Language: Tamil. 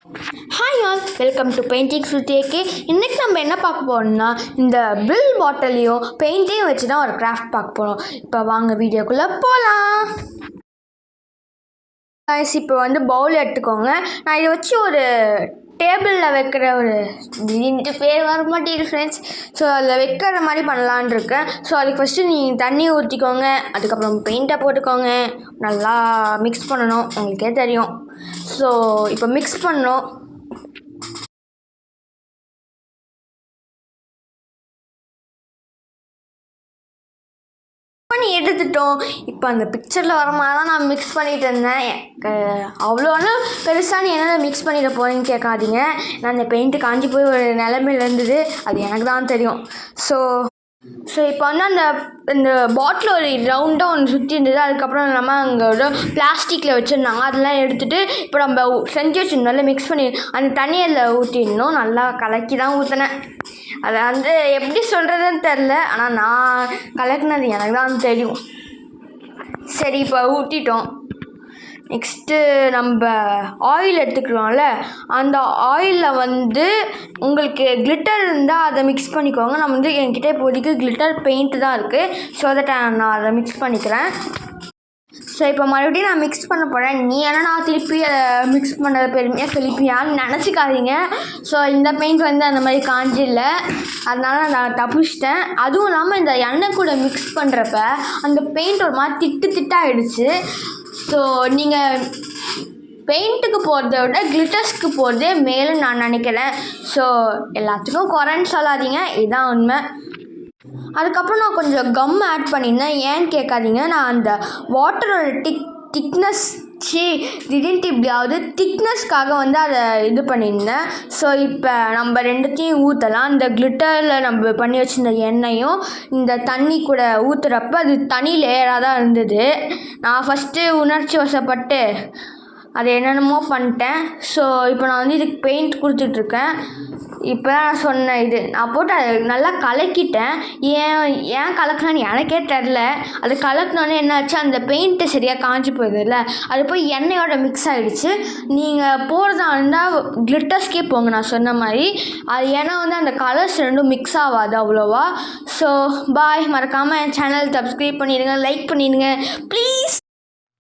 Hi all, welcome to paintings with AK. இன்றைக்கி நம்ம என்ன பார்க்க போகிறோம்னா, இந்த பில் பாட்டிலையும் பெயிண்ட்டையும் வச்சு தான் ஒரு கிராஃப்ட் பார்க்க போகிறோம். இப்போ வாங்க வீடியோக்குள்ளே போகலாம். இப்போ பவுல் எடுத்துக்கோங்க. நான் இதை வச்சு ஒரு டேபிளில் வைக்கிற ஒரு திடீர்னு பேர் வர மாட்டேங்குது ஃப்ரெண்ட்ஸ். ஸோ அதில் வைக்கிற மாதிரி பண்ணலான் இருக்கேன். ஸோ அதுக்கு ஃபஸ்ட்டு நீங்கள் தண்ணி ஊற்றிக்கோங்க, அதுக்கப்புறம் பெயிண்ட்டை போட்டுக்கோங்க, நல்லா மிக்ஸ் பண்ணணும், உங்களுக்கே தெரியும். ஸோ இப்போ மிக்ஸ் பண்ணணும். பண்ணி எடுத்துட்டோம். இப்போ அந்த பிக்சரில் வர மாதிரி தான் நான் மிக்ஸ் பண்ணிகிட்டு இருந்தேன். அவ்வளோ ஒன்றும் பெருசாக நீ என்ன மிக்ஸ் பண்ணிட போகிறேன்னு கேட்காதீங்க. நான் அந்த பெயிண்ட்டு காஞ்சி போய் ஒரு நிலைமையில் இருந்தது, அது எனக்கு தான் தெரியும். ஸோ இப்போ அந்த இந்த பாட்டில் ஒரு ரவுண்டாக ஒன்று சுற்றி இருந்தது. அதுக்கப்புறம் நம்ம அங்கே ஒரு பிளாஸ்டிக்கில் வச்சுருந்தாங்க, அதெல்லாம் எடுத்துகிட்டு இப்போ நம்ம செஞ்சு வச்சுருந்தோம்ல மிக்ஸ் பண்ணி அந்த தண்ணியில் ஊற்றிடணும். நல்லா கலக்கி தான் ஊற்றினேன். அதை எப்படி சொல்கிறதுன்னு தெரில, ஆனால் நான் கலக்கினது எனக்கு தான் தெரியும். சரி, இப்போ ஊற்றிட்டோம். நெக்ஸ்ட்டு நம்ம ஆயில் எடுத்துக்கலாம்ல, அந்த ஆயிலில் உங்களுக்கு கிளிட்டர் இருந்தால் அதை மிக்ஸ் பண்ணிக்கோங்க. நம்ம என்கிட்ட இப்போதைக்கு கிளிட்டர் பெயிண்ட் தான் இருக்குது. ஸோ நான் அதை மிக்ஸ் பண்ணிக்கிறேன். ஸோ இப்போ மறுபடியும் நான் மிக்ஸ் பண்ண போகிறேன். நீ நான் திருப்பி அதை மிக்ஸ் பண்ண பெருமையாக சொல்லிப்பியான்னு நினச்சிக்காதீங்க. ஸோ இந்த பெயிண்ட் அந்த மாதிரி காஞ்சில்லை, அதனால் நான் தப்பிச்சிட்டேன். அதுவும் இல்லாமல் இந்த எண்ணெய் கூட மிக்ஸ் பண்ணுறப்ப அந்த பெயிண்ட் ஒரு மாதிரி திட்டாகிடுச்சு. ஸோ நீங்கள் பெயிண்ட்டுக்கு போகிறத விட கிளிட்டர்ஸ்க்கு போகிறதே மேலே நான் நினைக்கிறேன். ஸோ எல்லாத்துக்கும் குறைன்னு சொல்லாதீங்க, இதுதான் உண்மை. அதுக்கப்புறம் நான் கொஞ்சம் கம் ஆட் பண்ணியிருந்தேன். ஏன்னு கேட்காதீங்க, நான் அந்த வாட்டரோட திக்னஸ் திடீர்னு இப்படியாவது திக்னஸ்க்காக அதை இது பண்ணியிருந்தேன். ஸோ இப்போ நம்ம ரெண்டுத்தையும் ஊற்றலாம். இந்த கிளிட்டரில் நம்ம பண்ணி வச்சுருந்த எண்ணெயும் இந்த தண்ணி கூட ஊற்றுறப்ப அது தனி லேயராக தான் இருந்தது. நான் ஃபஸ்ட்டு உணர்ச்சி வசப்பட்டு அது என்னென்னமோ பண்ணிட்டேன். ஸோ இப்போ நான் இதுக்கு பெயிண்ட் கொடுத்துட்ருக்கேன். இப்போ தான் நான் சொன்னேன், நான் போட்டு அதை நல்லா கலக்கிட்டேன். ஏன் கலக்கினான்னு எனக்கே தெரில. அது கலக்கினோன்னே என்னாச்சு, அந்த பெயிண்ட்டு சரியாக காஞ்சி போயிடுதுல்ல, அது போய் எண்ணெயோட மிக்ஸ் ஆகிடுச்சு. நீங்கள் போகிறதா இருந்தால் கிளிட்டர்ஸ்கே போங்க, நான் சொன்ன மாதிரி. அது ஏன்னா அந்த கலர்ஸ் ரெண்டும் மிக்ஸ் ஆகாது அவ்வளோவா. ஸோ பாய், மறக்காமல் என் சேனல் சப்ஸ்கிரைப் பண்ணிடுங்க, லைக் பண்ணிடுங்க ப்ளீஸ்.